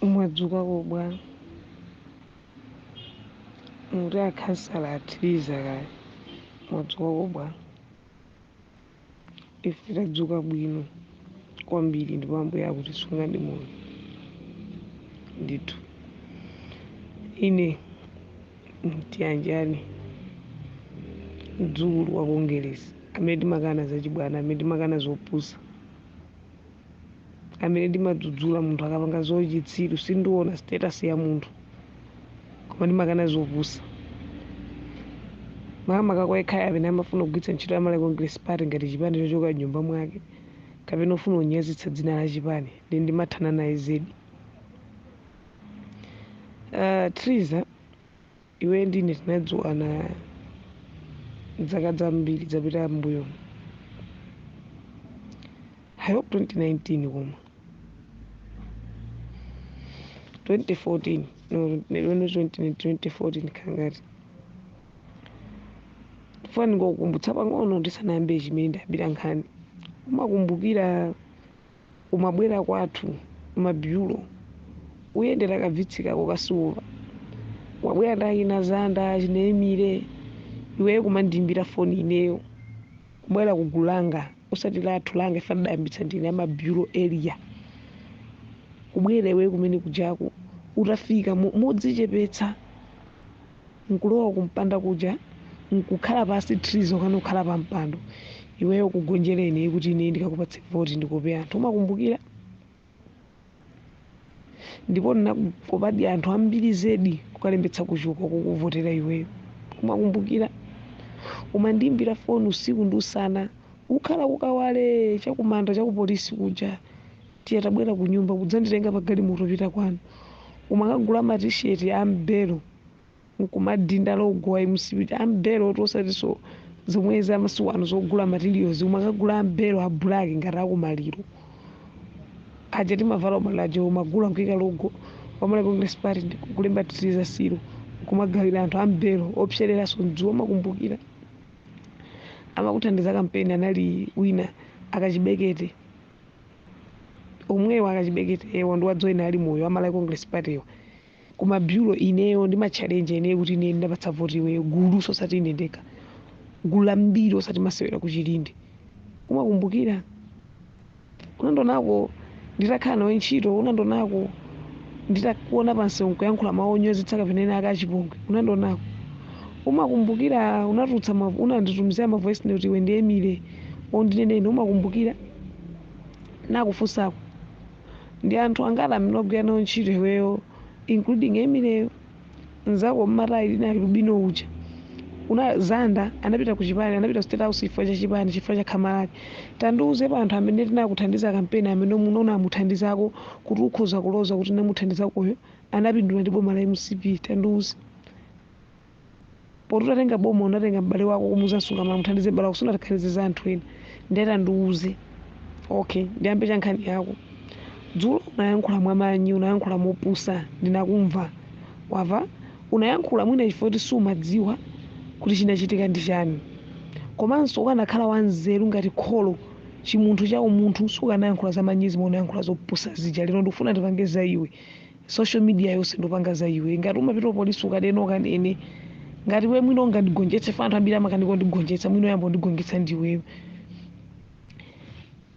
mwadzuka bwa muri akhansala atiliza kale mwadzuka bwa ife tadzuka bwino kwambiri ndipo ambuye akutisunga ndi moyo ndithu. Ine mtiyanjani mdzukulu wa kuongeleza amene ndimakana zachibwana, amene ndimakana zopusa, amene ndimadzudzula munthu akapanga zochitsiru sindiona status ya munthu koma ndimakana zopusa. Makamaka kwa ekhaya amene amafuna kugwiritsa ntchito ya Malawi Congress Party ngati chipani chochoka m'nyumba mwake kapena ufuna kunyazitsa dzina la chipani ndi ndimathana naye zedi. Triza iwe ndine tinadziwana zaka zambiri zapita mbuyo hayo 2019 koma 2014 no 2014 khangati fani ngokumbutsa pang'ono ndisanayambe chimene ndabira nkhani. Umakumbukira umabwera kwathu mabyulo uyendera kavitsikako kasuwa wabwera ndakina zanda chinemire iweyo kumandimbira foni ineyo kubwera kugulanga usati lathu langa ife ndayambitsa ndine amabyulo area kubwera iweyo kumene kujaku utafika modzichepetsa nkulowa kumpanda kuja nkukhala pasi Triza kana ukhala pa mpando iweyo kugonjereni kuti ine ndikakupatse voti ndikope anthu. Umakumbukira ndipo ndinakopadi anthu ambiri zedi kukalembetsa kuchuka kukuvotera iweyo. Umakumbukira umandimbira foni usiku ndi usana ukhala kukawale chakumanda chakupolisi kuja tiye tabwera ku nyumba kudzanditenga pa galimoto pita kwanu. Umakagula matisheti ambelo nkumadinda logowa imusipiti ambelo tosatiso zomwezi amasiku ano zogula materials umakagula ambelo a black ngati akumaliro aja timavala umalajo umagula nkuyika logo wa Malawi Congress Party kulemba Triza siro kumagawira anthu ambelo opsereraso mdzuwa. Umakumbukira amakuthandiza kampeni anali wina akachibekete omwewa akachibekete ewa ndi wadzoyina ali moyo wa Malawi Congress Party ewa kumabyulo ineyo ndimachallenge ineyo kuti ine ndapatsa voti iweyo gulu sosati ine ndekha gulu lambiri osati masewera kuchilinde. Umakumbukira unandonako nditakhala nawe ntchito unandonako nditakuona pansewu nkuyankhula mawu onyozetsa kapena akachipongwe unandonako. Umakumbukira unatulutsa unanditumizira ma voice note iwe ndi Emile ondinenene. Umakumbukira nakufunsako ndi anthu angati amene ogwira nawo ntchito iweyo including Emile nzako mmatayi linali Rubino uja una zanda anapita ku chipani anapita State House chifukwa cha chipani chifukwa cha khamalaki. Tandiuze pa anthu amene tinakuthandiza kampeni amene munaona amuthandizako kuti ukhoza kuloza kuti namuthandizakoyo anapindula ndi boma la MCP. Tandiuze poti utatenga boma unatenga m'bale wako kumuzansunga mamuthandize bala kusuna takhaliziza anthu ena ndeta ndiuze okay ndiyambe cha nkhani yako. Dzulo unayankhula mwamanyi unayankhula mopusa ndinakumva wava unayankhula mwina chifukwa kuti sumadziwa kuti chinachitika ndi chani komanso ukanakhala wanzeru ngati kholo chimunthu cha umunthu sukanayankhula za manyezi unayankhula zopusa zija. Lero ndikufuna ndipange za iwe social media yonse ndopanga za iwe ngati umapita polisi ukadeno kanene ngati we mwino ungandigonjetse fa anthu ambiri amakaniko ndigonjetsa mwino yambo ndigonjetsa ndiwewe.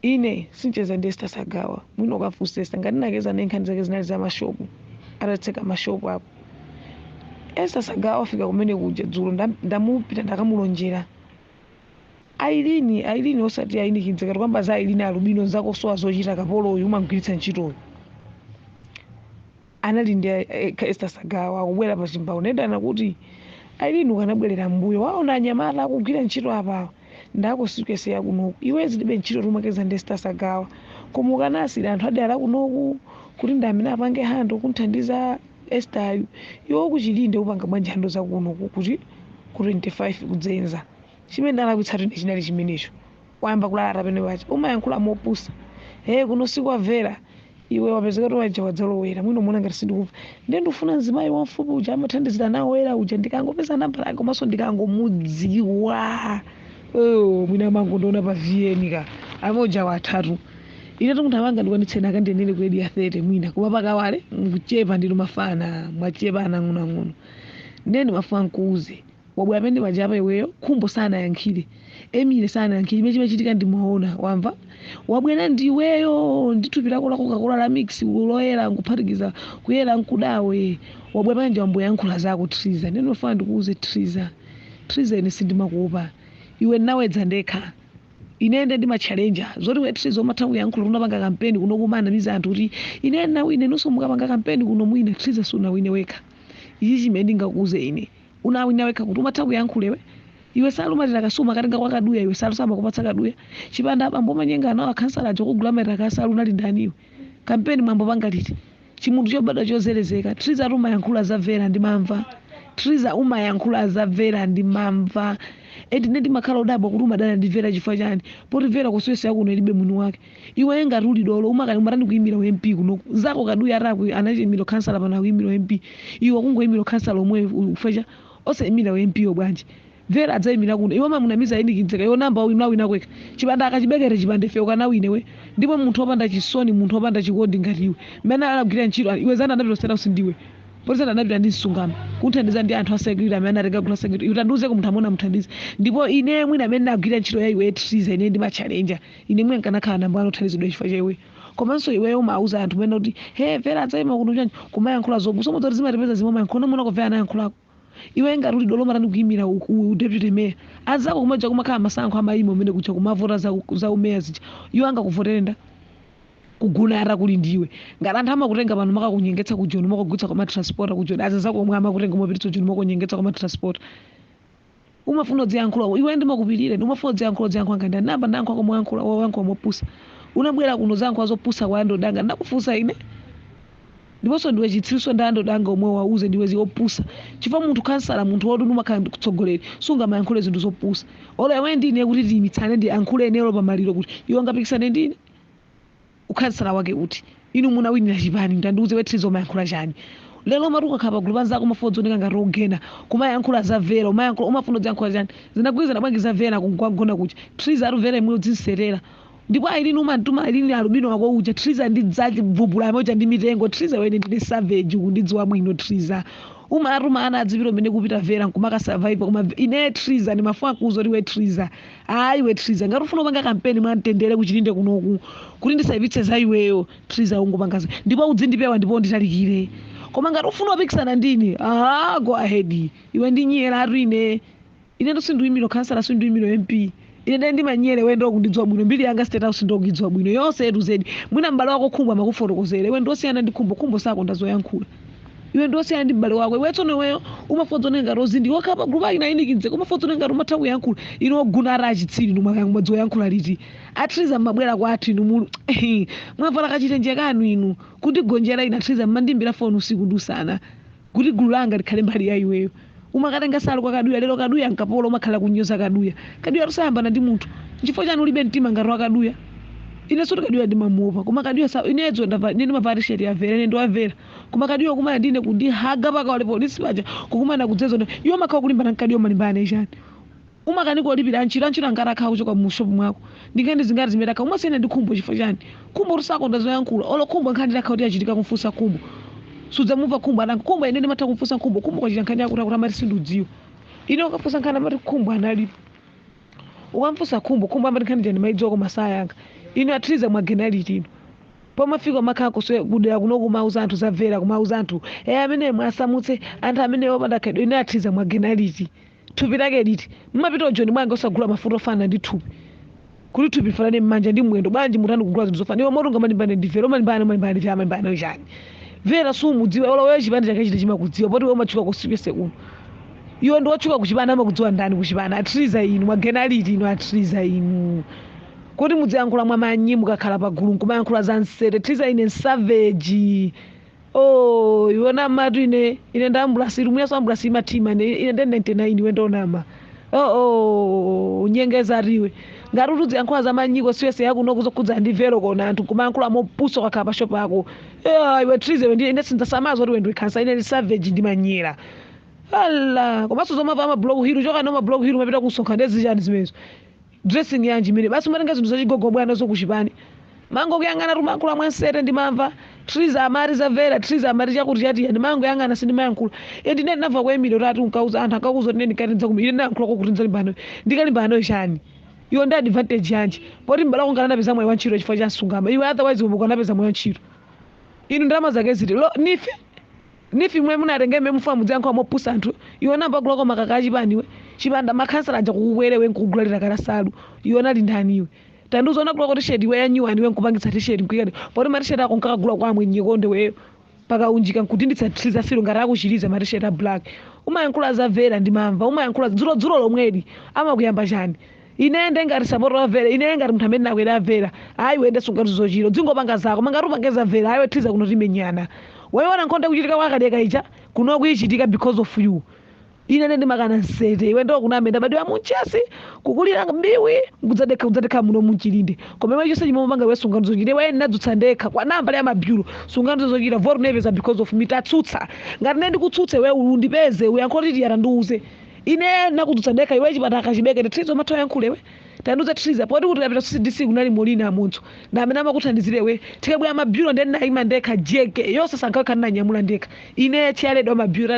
Ine sincheza ndi Esther Sagawa mwino ukafunsesa ngati nakeza nenkhani zake zinali za mashopu atatseka mashopu apo. Esther Sagawa wafika kumene kuja dzulo ndamupita ndakamulonjera Ailini osati ayinikidze kati kwamba za Ailini alubino zako sowa zochita kapolo uyu umagwiritsa ntchitoyo anali ndi Esther Sagawa akubwera pa chimbawu nendana kuti Ailini ukanabwerera mbuyo waona anyamata akugwira ntchito apawa ndakusikweseya kunoku iwe zilibe ntchito tumakeza ndi Esther Sagawa koma ukanasira anthu adala kunoku kuti ndi amene apange hando kunthandiza Esther iwo kuchilinde upanga bwanji hando zakunoku kuti ku 25 kudzenza chimene ndalakwitsatu ndi chinali chimenecho wayamba kulala pene pacha umayankhula mopusa kuno sikwamvera iwe wapezeka kuti waja wadzalowera mwino mona ngati sindikuva ndiye ndifuna mzimayi wamfupi uja amathandizira nawo era uja ndikangopeza namba lake komanso ndikangomudziwa mwina mango ndiona pa VN ka amoja watatu ine munthu amanga ndikwanitseni akandiyendere grade ya 30 mwina koma pakawale mkuchepa ndino mafana mwachepa anang'onoang'ono ndeni mafuna nkuuze wabwera pamene pachapa iweyo khumbo sanayankhire Emile sanayankhire imene chimachitika ndimaona wamva wabwera ndiweyo ndithupirako la Coca-Cola la mix uloyera nkuphatikiza kuyera nkudawe wabwera pamene ndiwamboyankhula zako Triza ndeni mafuna ndikuuze Triza ine sindimakuopa iwe nawedza ndekha inende ndi machallenger zoti we Triza umatha kuyankhula unapanga kampeni kuno kumanamiza anthu kuti ine nawine nonso mukapanga kampeni kuno mwina Triza sunawine wekha ichi chimene ndingakuuze ine unawina wekha kuti umatha kuyankhulewe iwe salumatira kasuma katenga kwa kaduya iwe salusama kupatsa kaduya chipanda abambo manyenga anawo akhansalacho kugula maita kasalu unali ndaniwe kampeni mwambo panga liti chimunthu chobadwa chozelezeka Triza umayankhula zamvera ndimamva Triza umayankhula zamvera ndimamva eti nedi makhala udabwa kuti umadana ndimvera chifukwa chani poti mvera kusiyesa yakuno ilibe mwini wake iwe ngati uli dolo umatani kuyimira MP kuno zako kaduya araku anachimiro kansala pana kuyimira MP iwe kungoyimira kansala omwe ufecha osayimira MP yo bwanji mvera adzayimira kuno iwe mamunamiza inikinzeka iwe namba unawina kweka chipanda akachibekere chipande fe ukanawine we ndipo munthu opanda chisoni munthu opanda chikondi ngati iwe mmene alagwira ntchito iwe zana anapitosera usindiwe poti anapita ndi msungamo kuthandiza ndi anthu asegurira amene anatenga kula segurira iwe tandiuze munthu amene amuthandize ndipo ine mwina amene ndagwira ntchito ya iwe Triza ine ndi machallenger ine mwina nkanakhala namba anothandizidwa chifukwa cha iwe komanso iweyo umauza anthu mene kuti he mvera adzayima kuno chanji kumayankhula zobusa mozoti zimatipeza zimwe mayankhula muna kumvera anayankhulako iwe ngati uli dolo matani kuyimira deputy mayor azako kumaja kumakhala masankho amayima umene kucha kumavota za umeya zija iwe angakuvotere nda kuguna ara kuli ndiwe ngati anthu amakutenga pano makakunyengetsa kujoni makugwitsa kwa matransport kujoni azazako omwe amakutenga mopititsa joni makunyengetsa kwa matransport umafuna udziyankhula iwe ndimakupirire umafuna udziyankhula ngati namba ndayankhula kwa moyankhula wayankhula mopusa unabwera kuno zankho azopusa kwa andodanga ndakufunsa ine ndiponso ndiwe chitsiso ndandodanga omwe wauze ndiwe ziopusa chifukwa munthu kansala munthu woti umakhala kutsogoleri sungamayankhule zinthu zopusa olo iwe ndine kuti tiyimitsane ndi ankhule enero pamaliro kuti iwe ngapikisane ndine ukhansala wake uti inu munawinira chipani ndandiuze we Triza umayankhula chani lero matuka khapa gulu panzako umafuna zoneka ngati ogena kumayankhula zamvera umafuna udziyankhula chani zinagwirizana bwanji zamvera kugona kucha Triza arumvera imwe udziserera ndipo ailini umantuma ailini alubino wako uja Triza ndidzachi bvubula moja ndi mitengo Triza wene ndine savage kundidziwa bwino Triza umaruma ana adzipiro mene kupita vera nkumaka survive koma ine Triza ni mafua kuzo liwe Triza ayi we Triza ngati ufuna upanga kampeni mwantendere kuchilinde kunoku kuti ndisaipitse za iweyo Triza ungopangaza ndipo udzindipewa ndipo nditalikire koma ngati ufuna upikisana ndini go ahead iwe ndinyera ine ndo sinduyimiro kansala sinduyimiro MP ine ndimanyere wendo kundidziwa bwino mbili yanga status ndokudziwa bwino yonse yetu zedi mwina mbale wako khumbo amakufotokozera iwe ndosiyana ndi khumbo sako ndazoyankhula iwe ndosiyana ndi mbale wako iwe tsono iweyo umafodza nenga rozi ndi wakapa group ina inikinze umafodza nenga rumatha kuyankhula ino guna raji tsili numakango yankhula liti Triza mabwera kwa athu inu mulu mwavala kachitenje kanu inu kuti gonjera ina Triza mandimbira phone usiku ndusana kuti gulu langa likhale mbali ya iweyo umakatenga salo kwa kaduya lero kaduya nkapolo umakhala kunyoza kaduya tusayambana ndi munthu chifukwa chanu ulibe mtima ngati wakaduya ine soto kaduya ndimamuopa koma kaduya inedzo ndine mapari sheri ya vera ine ndiwavera koma kaduya kumana ndine kundihaga paka walepo ndisipaja kukumana kudzezo iwo makhawa kulimbana kaduya malimbana ishani umakaniko olipira anchiro angarakha kuchoka mushopu mwako ndingende zingati zimetaka umasiyana ndi khumbo chifukwa chani khumbo rusako ndazoyankhula olo khumbo nkhani lakha kuti achitika kumfunsa khumbo sudzamuva khumbo ananga khumbo ine ndimatha kumfunsa khumbo kwachita nkhani yakuti amati sindudziwa ine ukafunsa nkhani amati khumbo analipo ukamfunsa khumbo amati nkhani jani maidziwa koma sayanga ine Triza mwagenaliti ino pomafika makhala kudera kuno kumauza anthu zamvera kumauza anthu amene mwasamutse anthu amene opanda khedo ine Triza mwagenaliti thupi lake liti mmapita ujoni mwanga osagula mafuta ofana ndi thupi kuti thupi fanane mmanja ndi mwendo bwanji mutani kugula zinthu zofana iwe moto ngamalimbane ndivera umalimbane vyamalimbane chani vera sumudziwa olo wewe chipande chake chiti chimakudziwa poti wewe umachuka kusipese kuno iwe ndi wachuka kuchipana amakudziwa ndani kuchipana Triza inu mwagenaliti inu Triza inu kuti mudziyankhula mwamanyi mukakhala pagulu nkumayankhula za nsere Triza ine savage iwona matu ine ndambulasi rumweso ambulasi imatima ine ndi 99 iwe ndonama unyengeza riwe ngati kuti udziyankhula za manyiko siwese yakuno kuzokudza ndivero kona anthu kumayankhula mopuso kakhala pa shop yako iwe Triza iwe ine sindzasamaza kuti iwe ndikhansa ine ndi savage ndimanyera ala komanso zomava amablog hero choka no mablog hero mapita kusonkha ndezijani zimenezo dressing yanji imene basi umatenga zinthu zachigogobwana zokuchipani mango kuyang'ana tumayankhula mwansete ndimamva triza amati zavera triza amati chakuti chatiya ndimango yang'ana sindimayankhula edi nene ndinamva kwa emilio tati unkauza anthu akauza kuti nene ndikati ndidzakumira ine ndayankhulako kuti ndizalimbano ndikalimbano chani iwo ndi advantage yanji poti mbala kungana napeza moyo wa ntchito chifukwa cha msungama iwe otherwise umwe ukanapeza moyo wa ntchito inu ndalama zake ziti nifi mwe munatenge mme mufa mudziyankho mopusa anthu iwe namba kuloko makaka achipaniwe chipanda makhansala aja kukukwere nkugulira kalasalu iwe nali ndani iwe tandiuzona kuloko tisheti iwe yanyuwani iwe nkupangitsa tisheti mkwikani poti matisheti ako nkakagula kwamwe nyekonde weyo pakaunjika nkutinditsa triza silo ngati akuchiliza matisheti a black umayankhula zavera ndimamva umayankhula dzulo lomweli amakuyamba chani ine ndengati sapoto avera ine ngati munthu amene nakwera avera ayi wende sungati zochiro dzingopanga zako mangati upangeza avera ayi triza kuno timenyana waiona nkhonde kuchitika wakadeka ija kuno kuichitika because of you ine ndimakana nsete iwe ndo kunamenda badiwa munchesi kukulira mbiwi kudzadekha muno munchilinde koma iwe chose chimomanga iwe sungano zochira iwe ndadzutsa ndekha kwa namba ya mabyulo sungano zochira voru neveza because of me tatsutsa ngati ne ndikutsutse iwe undipeze uyankhoti yara ndiuze ine nakudzutsa ndekha iwe chipataka chibeke trizo matho yankhulewe tanduza triza poti kuti apita CDC kunali molina amunthu ndamene amakuthandizirewe tikabwera mabyulo ndi ndayima ndekha jeke yonse sankakhala nanyamula ndekha ine chiyaledwa mabyulo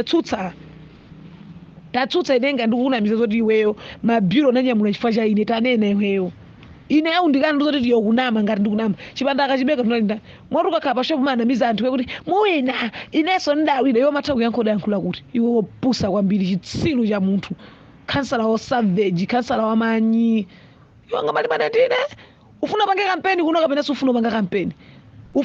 tatsutsa inenga ndikunamiza zoti iweyo mabyulo nanyamula chifukwa cha ine tanena iweyo ine undikana ndizoti tiyo kunama ngati ndikunama chipanda akachibeka tunalinda mwati ukakhala pashopu manamiza anthu kuti muwina inenso ndawina iwe matha kuyankhula kuti iwe wopusa kwambiri chitsilu cha munthu kansala wa savage kansala wa manyi iwe ngamalimana ndine ufuna pange kampeni kuno kapena sufuna upanga kampeni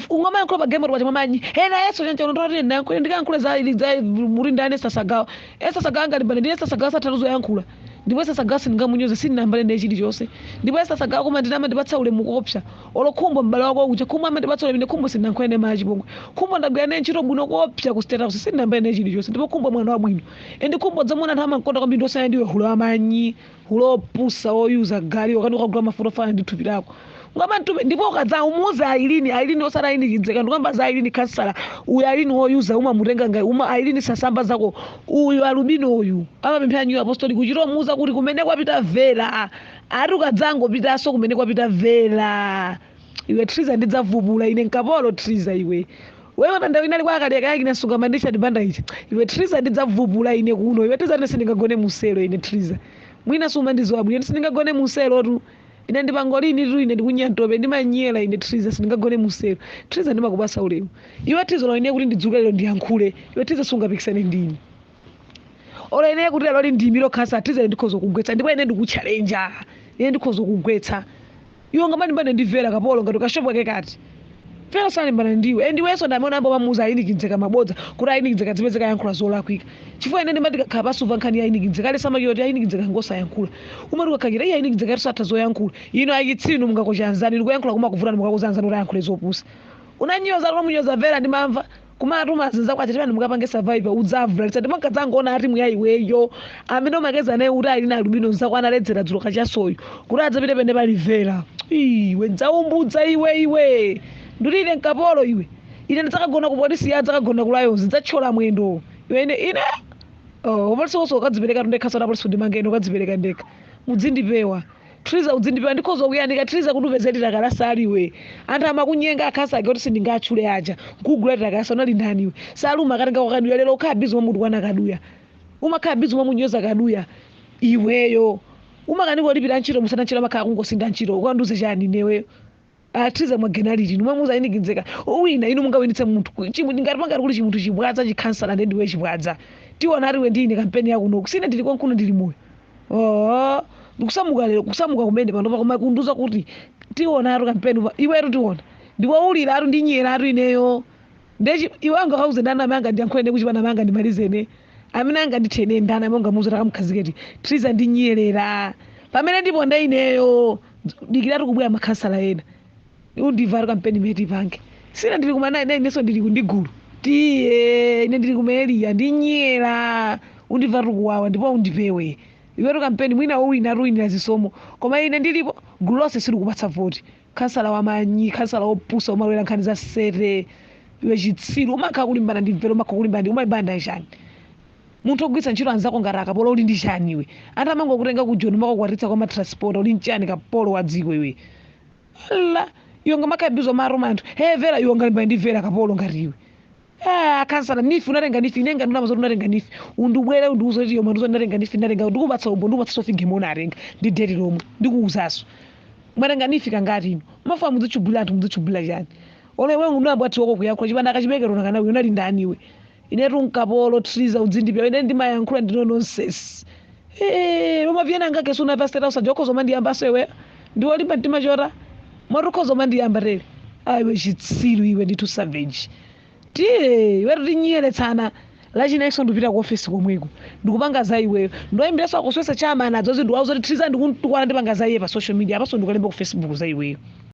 ungoma yankula pa game rwa chamanyi ena yeso chancha unototi ndayankhula ndikayankhula za muri ndane sasagawa sasagawa ngalimbana ndine sasagawa sathaluzo yankula ndipo sasagawa sindingamunyoze sindinambale ndi chili chonse ndipo sasagawa koma ndinama ndipatsa ulemu kopsa olokhumbo mbale wako uja khumbo amandipatsa ulemu khumbo sindinankhwene machi pomwe khumbo ndagwira ntchito bwino kopsa ku state house sindinambale ndi chili chonse ndipo khumbo mwana wa bwino ende khumbo dzamona anthu amankonda kwambiri ndosaya ndiwe hulo amanyi hulo opusa oyuza gali wakati ukagula mafuta ofana ndi thupi lako ngamaitume ndipo ukadza umuza ailini osara ayinikidzeka ndikamba za ailini kansala uyu ailini woyuza umamutenga ngai ailini sasamba zako uyu alubino uyu amapemphera new apostolic kuchita umuza kuti kumene kwapita vela ari ukadzangopitaso kumene kwapita vela iwe triza ndidzavubula ine nkapolo triza iwe wewe panda winali kwa akadeka yake nasunga mandisha ndibanda ichi iwe triza ndidzavubula ine kuno iwe triza ndisindingagone muselo ine triza mwina suma ndizwabwino ndisindingagone muselo tu ine ndipangolini tu ine ndikunyantope ndimanyela ine triza sindingagone muselo triza ndimakubasa ulemu iwe triza loine kuti ndidzuka lero ndiyankhule iwe triza sungapikisane ndini olo ine kuti lero ndimiro khasa triza ndikhoza kugwetsa ndipo ine ndikuchallenja ine ndikhoza kugwetsa iwe ngamani mbane ndivera kapolo ngati kashopo ke kati fera sali mbana ndiwe endiweso ndamona ambo bamuza ayinikidzeka mabodza kuti ayinikidzeka zimezeka yankhula zolakwika chifukwa ine ndimati kakhala pasuva nkhani ayinikidzeka ale samakiyoti ayinikidzeka ngosa yankhula umati ukakhakira iye ayinikidzeka satha zoyankhula ino ayitsinu mungakochanzani ndikuyankhula kumakuvulani mukakuzanzani kuti ayankhule zopusa unanyoza lomunyoza vera ndimamva kumatu mazinza kwacha tipani mukapange survivor udzavula litsati makadzangoona ati muya iweyo amene umakeza naye kuti ali na alubino nzako analedzera dzulo kachasoyo kuti adzapite pene pali vera iwe ndzaumbudza iwe ndulile nkapolo iwe ine ndidzakagona ku polisi ya dzakagona ku lions ndzachola mwendo iwe ine polisi wonse ukadzipereka ndekhaso na polisi ndimangeno ukadzipereka ndekha mudzindipewa triza udzindipewa ndikhoza kuyanika triza kundipezerera kalasali iwe anthu amakunyenga akhasake kuti sindingatchule aja nkugulira kalasa unali ndani iwe saluma akatenga kwakaduya lero ukhala bizi mwamuti kwana kaduya umakhala bizi mwamunyoza kaduya iweyo umakaniko ulipira ntchito musana ntchito amakhala kungosinda ntchito ukanduze chani neweyo triza mwagenaliti numamuza ayinikidzeka uwina inu mungawinitse munthu ngati pangati kuli chimunthu chibwadza chikhansala ndiwe chibwadza tiona ariwe ndine kampeni yakuno kusine ndili konkuno ndili moyo ndikusamuka lero kusamuka kumene pano pakoma kunduza kuti tiona ari kampeni iwetu tiona ndiwaulira ari ndinyera ari ineyo ndechi iwe anga kauze ndana manga ndiyankhwene kuchipana manga ndimalizene amene anga ndithene ndana monga muzo takamkhaziketi triza ndinyerera pamene ndipo ndaineyo dikiratu kubwera makhansala ena undiva kampeni meti pange sina ndili kumana naye neso ndili kundigulu tiye ine ndili kumeliya ndinyera undiva kuwawa ndipo undipewe iwetu kampeni mwina uwina ruinira zisomo koma ine ndilipo gulu lonse sili kupatsa voti khansala wamanyi khansala opusa umalwera nkhani za sere iwe chitsiru umakhala kulimbana ndi mvero umakhala kulimbana ndi umalibanda chani munthu ogwitsa ntchito anzako ngati akapolo uli ndi chani iwe anthu amangokutenga ku joni umakukwatitsa kwa matransport uli nchani kapolo wa dziko iwe alla iwe ngamakhabizo maromanthu vera iwe ngalimba ndivera kapolo ngatiwe akansala nifi unatenga nifi inenga ndinamazo unatenga nifi undibwere undiuze kuti yoma ndizo ndatenga nifi ndatenga ndikubatsa umbo ndikubatsa sofige mona atenga ndi deti lomwe ndikuuzaso mwatenga nifi kangati ino mafa muzichubula anthu muzichubula chani ole wewe unabwati wako kuyakhula chipanda kachibekero kana iwe unali ndani iwe inetu nkapolo triza udzindipya ine ndimayankhula ndino nonsense umaviyana ngake suna pastera usajokhozo mandiyamba sewe ndiwolimba mtima chota mwatukhozo mandiyamba tele iwe chitsiru iwe nditu savage tiye iwe tinyiyeletsana lachinexo ndipita ku ofisi komweko ndikupanga za iweyo ndoyimbireso akuswesa chama nadzo zindiwauza kuti triza ndikuntukwana ndipanga za iye pa social media apaso ndikulemba ku Facebook za iweyo